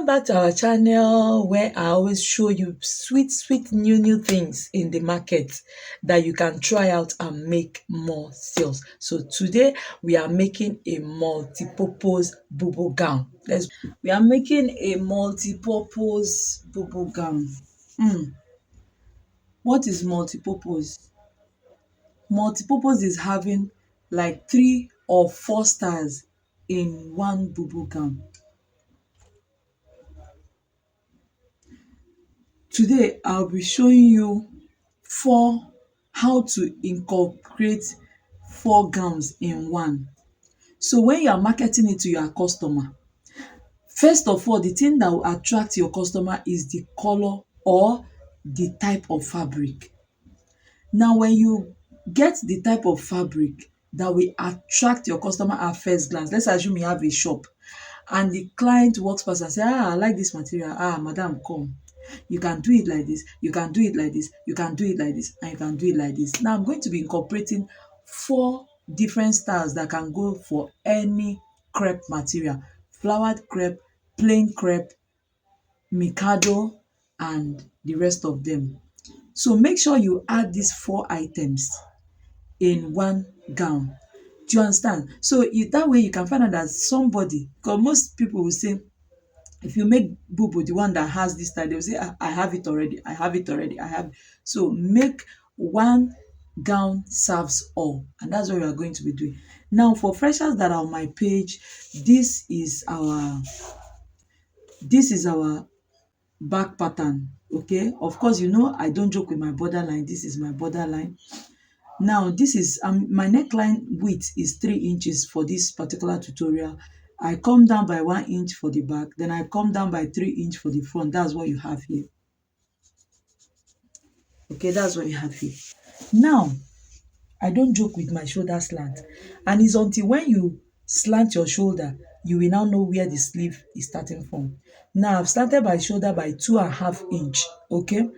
back to our channel where I always show you sweet new things in the market that you can try out and make more sales. So today we are making a multi-purpose boubou gown. We are making a multi-purpose boubou gown. What is multi-purpose? Multi-purpose is having like 3 or 4 styles in one boubou gown. Today I'll be showing you how to incorporate 4 gowns in one. So when you are marketing it to your customer, first of all, the thing that will attract your customer is the color or the type of fabric. Now when you get the type of fabric that will attract your customer at first glance, let's assume you have a shop and the client walks past and say, I like this material, madam, come, you can do it like this, you can do it like this, you can do it like this, and you can do it like this. Now I'm going to be incorporating 4 different styles that can go for any crepe material: flowered crepe, plain crepe, mikado, and the rest of them. So make sure you add these 4 items in one gown. Do you understand? So that way you can find out that somebody, because most people will say, if you make Bubu the one that has this style, they will say, I have it already, I have it already, I have. So make one gown serves all, and that's what we are going to be doing. Now for freshers that are on my page, this is our back pattern. Okay, of course, you know I don't joke with my borderline. This is my borderline. Now this is my neckline width is 3 inches for this particular tutorial. I come down by 1 inch for the back, then I come down by 3 inch for the front. That's what you have here. Okay, that's what you have here. Now I don't joke with my shoulder slant, and it's until when you slant your shoulder you will now know where the sleeve is starting from. Now I've started my shoulder by 2.5 inch. Okay,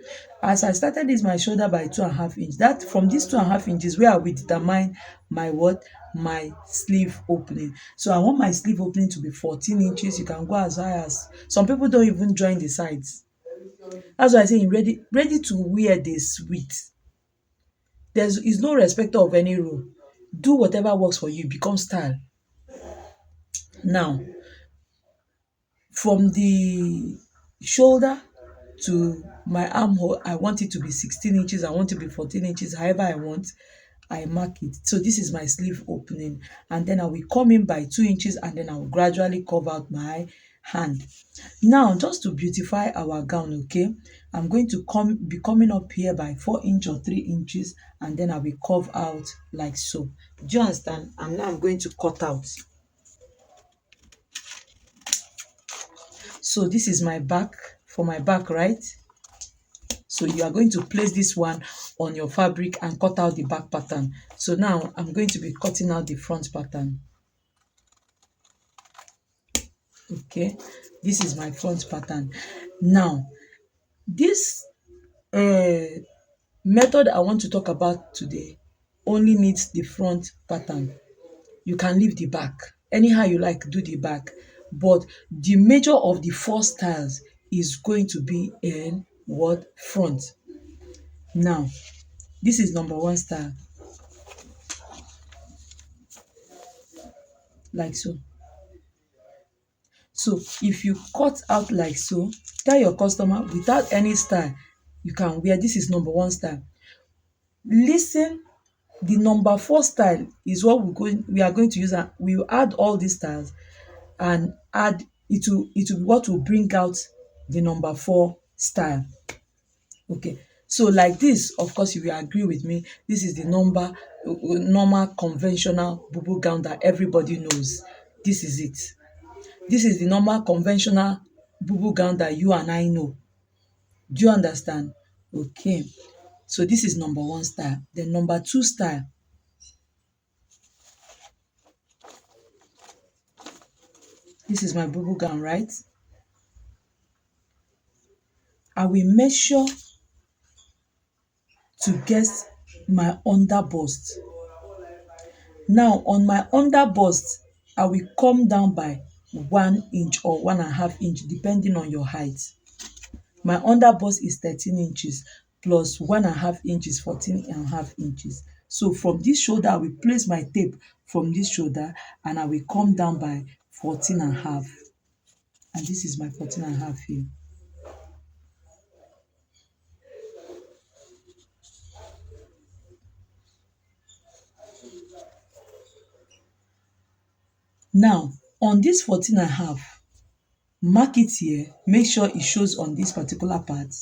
as I started this my shoulder by 2.5 inch, that from this 2.5 inches where I will determine my sleeve opening. So I want my sleeve opening to be 14 inches. You can go as high as, some people don't even join the sides. That's why I say you're ready to wear this sweet. There is no respecter of any rule. Do whatever works for you, become style. Now from the shoulder to my armhole, I want it to be 16 inches, I want it to be 14 inches, however I want, I mark it. So this is my sleeve opening, and then I will come in by 2 inches, and then I will gradually cover out my hand. Now just to beautify our gown, okay, I'm going to be coming up here by 4 inch or 3 inches, and then I will curve out like so. Do you understand? And now I'm going to cut out. So this is my back, for my back, right? So you are going to place this one on your fabric and cut out the back pattern. So now I'm going to be cutting out the front pattern. Okay, this is my front pattern. Now this method I want to talk about today only needs the front pattern. You can leave the back anyhow you like, do the back, but the major of the 4 styles is going to be in what? Front. Now this is number 1 style, like so. So if you cut out like so, tell your customer without any style you can wear. This is number 1 style. Listen, the number 4 style is what we are going to use, and we will add all these styles and add it will be what will bring out the number 4 style. Okay, so like this, of course you will agree with me, this is the normal conventional boubou gown that everybody knows. This is it. This is the normal conventional boubou gown that you and I know. Do you understand? Okay, so this is number 1 style. Then number 2 style, this is my boubou gown, right? I will measure to get my underbust. Now on my underbust, I will come down by 1 inch or 1.5 inch depending on your height. My underbust is 13 inches plus 1.5 inches, 14.5 inches. So from this shoulder, I will place my tape from this shoulder and I will come down by 14.5. And this is my 14.5 here. Now, on this 14.5, mark it here, make sure it shows on this particular part.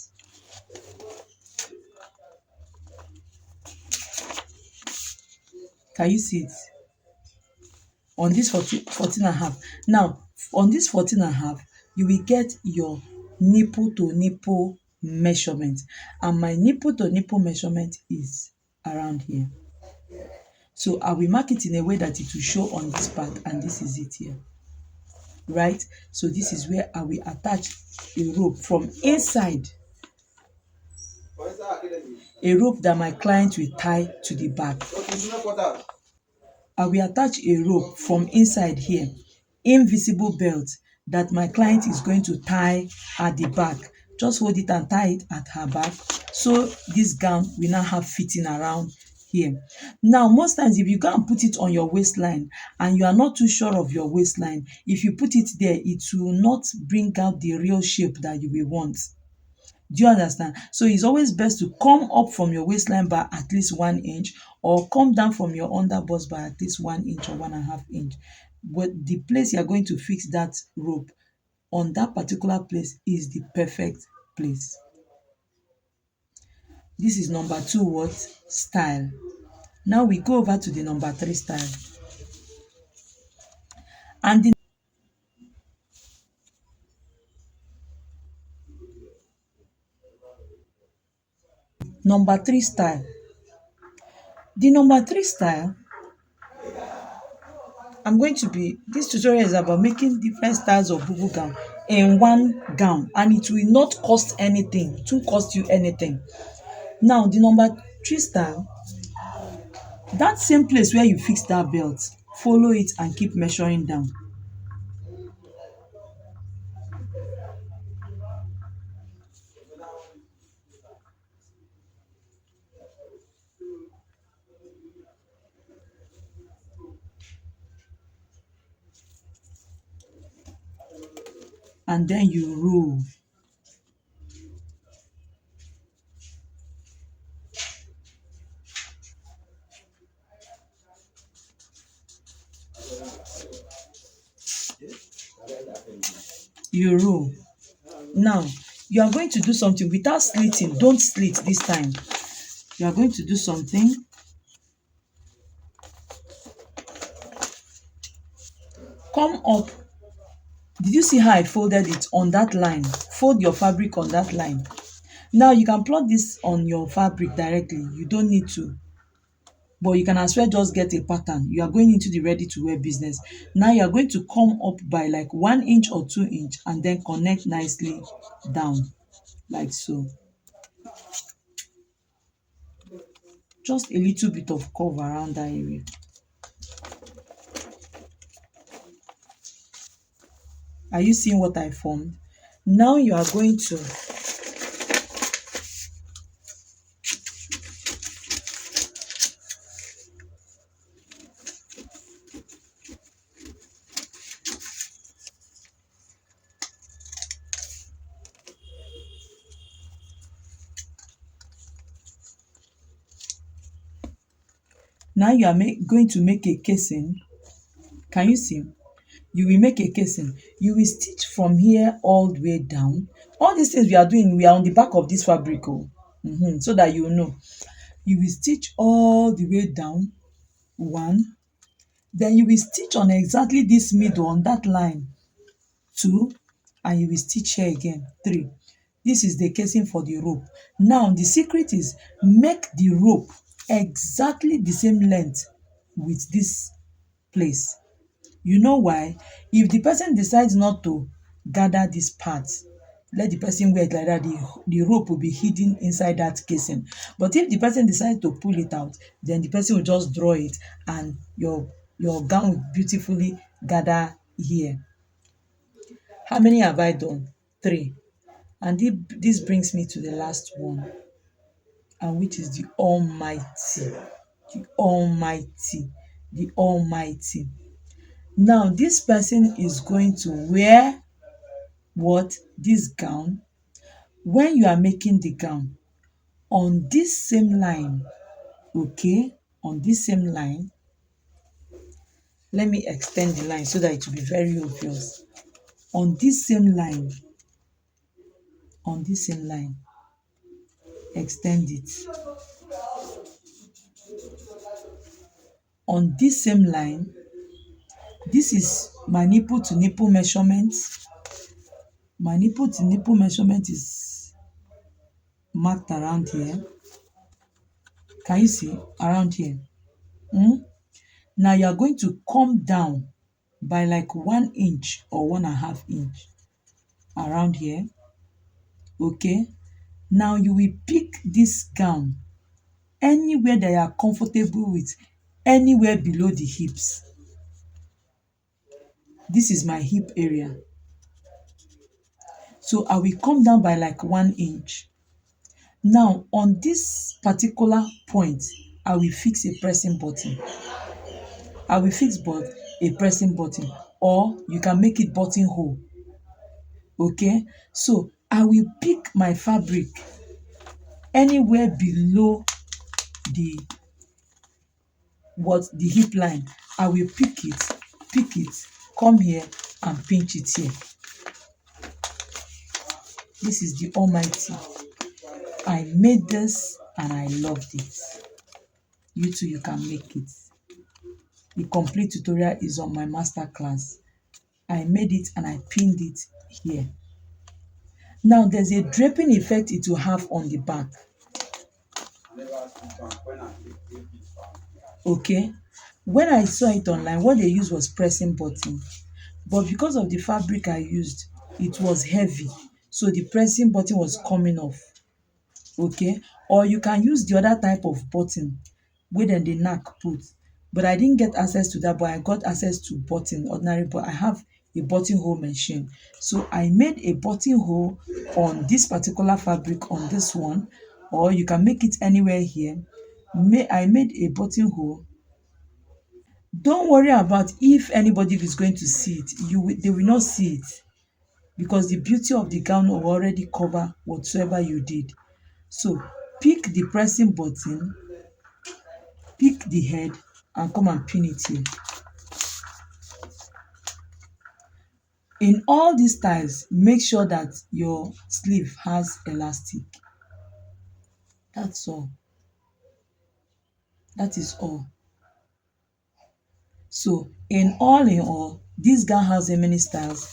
Can you see it? On this 14.5. Now, on this 14.5, you will get your nipple to nipple measurement. And my nipple to nipple measurement is around here. So I will mark it in a way that it will show on this part, and this is it here. Right? So this is where I will attach a rope from inside. A rope that my client will tie to the back. I will attach a rope from inside here, invisible belt that my client is going to tie at the back. Just hold it and tie it at her back. So this gown will now have fitting around here. Now, most times if you go and put it on your waistline and you are not too sure of your waistline, if you put it there, it will not bring out the real shape that you will want. Do you understand? So it's always best to come up from your waistline by at least 1 inch or come down from your underbust by at least 1 inch or 1.5 inch. But the place you are going to fix that rope on that particular place is the perfect place. This is number 2 what? Style. Now we go over to the number 3 style. And the number 3 style. The number 3 style, this tutorial is about making different styles of bubu gown in one gown, and it will not cost anything, it won't cost you anything. Now, the number 3 style, that same place where you fix that belt, follow it and keep measuring down. And then you roll. You roll. Now, you are going to do something without slitting. Don't slit this time. You are going to do something. Come up. Did you see how I folded it on that line? Fold your fabric on that line. Now, you can plot this on your fabric directly. You don't need to. But you can as well just get a pattern. You are going into the ready to wear business. Now you are going to come up by like 1 inch or 2 inch and then connect nicely down like so. Just a little bit of curve around that area. Are you seeing what I formed? Now you are going to going to make a casing. Can you see? You will make a casing. You will stitch from here all the way down. All these things we are doing, we are on the back of this fabric, so that you know. You will stitch all the way down, 1. Then you will stitch on exactly this middle on that line, 2, and you will stitch here again, 3. This is the casing for the rope. Now the secret is make the rope exactly the same length with this place. You know why? If the person decides not to gather this part, let the person wear it like that, the rope will be hidden inside that casing. But if the person decides to pull it out, then the person will just draw it and your gown will beautifully gather here. How many have I done? 3. And this brings me to the last one, and which is the Almighty. The Almighty. The Almighty. Now, this person is going to wear what? This gown. When you are making the gown, on this same line, okay, on this same line, let me extend the line so that it will be very obvious. On this same line, on this same line, extend it. On this same line, this is my nipple to nipple measurement. My nipple to nipple measurement is marked around here. Can you see? Around here. Now you are going to come down by like 1 inch or 1.5 inch around here. Okay. Now you will pick this gown anywhere that you are comfortable with, anywhere below the hips. This is my hip area. So I will come down by like 1 inch. Now on this particular point, I will fix a pressing button. I will fix a pressing button, or you can make it buttonhole. Okay, so I will pick my fabric anywhere below the hip line. I will pick it, come here and pinch it here. This is the Almighty. I made this and I loved it. You too, you can make it. The complete tutorial is on my masterclass. I made it and I pinned it here. Now there's a draping effect it will have on the back. Okay, when I saw it online, what they used was pressing button, but because of the fabric I used, it was heavy, so the pressing button was coming off. Okay, or you can use the other type of button wey dem dey knack put, but I didn't get access to that, but I got access to button, ordinary, but I have a buttonhole machine. So I made a buttonhole on this particular fabric, on this one, or you can make it anywhere here. I made a buttonhole. Don't worry about if anybody is going to see it. They will not see it, because the beauty of the gown will already cover whatsoever you did. So pick the pressing button, pick the head, and come and pin it here. In all these styles, make sure that your sleeve has elastic. That's all. That is all. So in all, this gown has how many styles?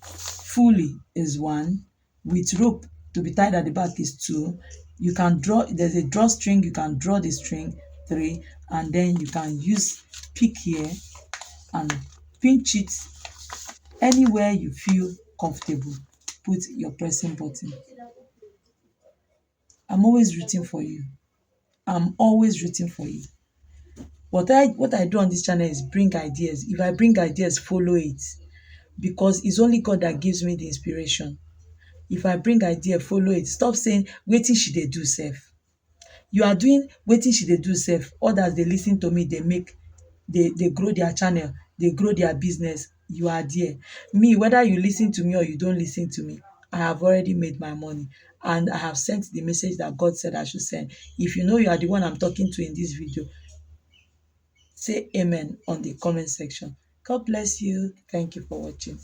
Fully is 1, with rope to be tied at the back is 2. You can draw, there's a drawstring, you can draw the string, 3, and then you can use pick here and pinch it anywhere you feel comfortable. Put your pressing button. I'm always rooting for you. I'm always rooting for you. What I do on this channel is bring ideas. If I bring ideas, follow it, because it's only God that gives me the inspiration. If I bring idea, follow it. Stop saying wetin she dey do sef. You are doing wetin she dey do sef. Others dey listen to me, they grow their channel, they grow their business. You are there. Me, whether you listen to me or you don't listen to me, I have already made my money, and I have sent the message that God said I should send. If you know you are the one I'm talking to in this video, say amen on the comment section. God bless you. Thank you for watching.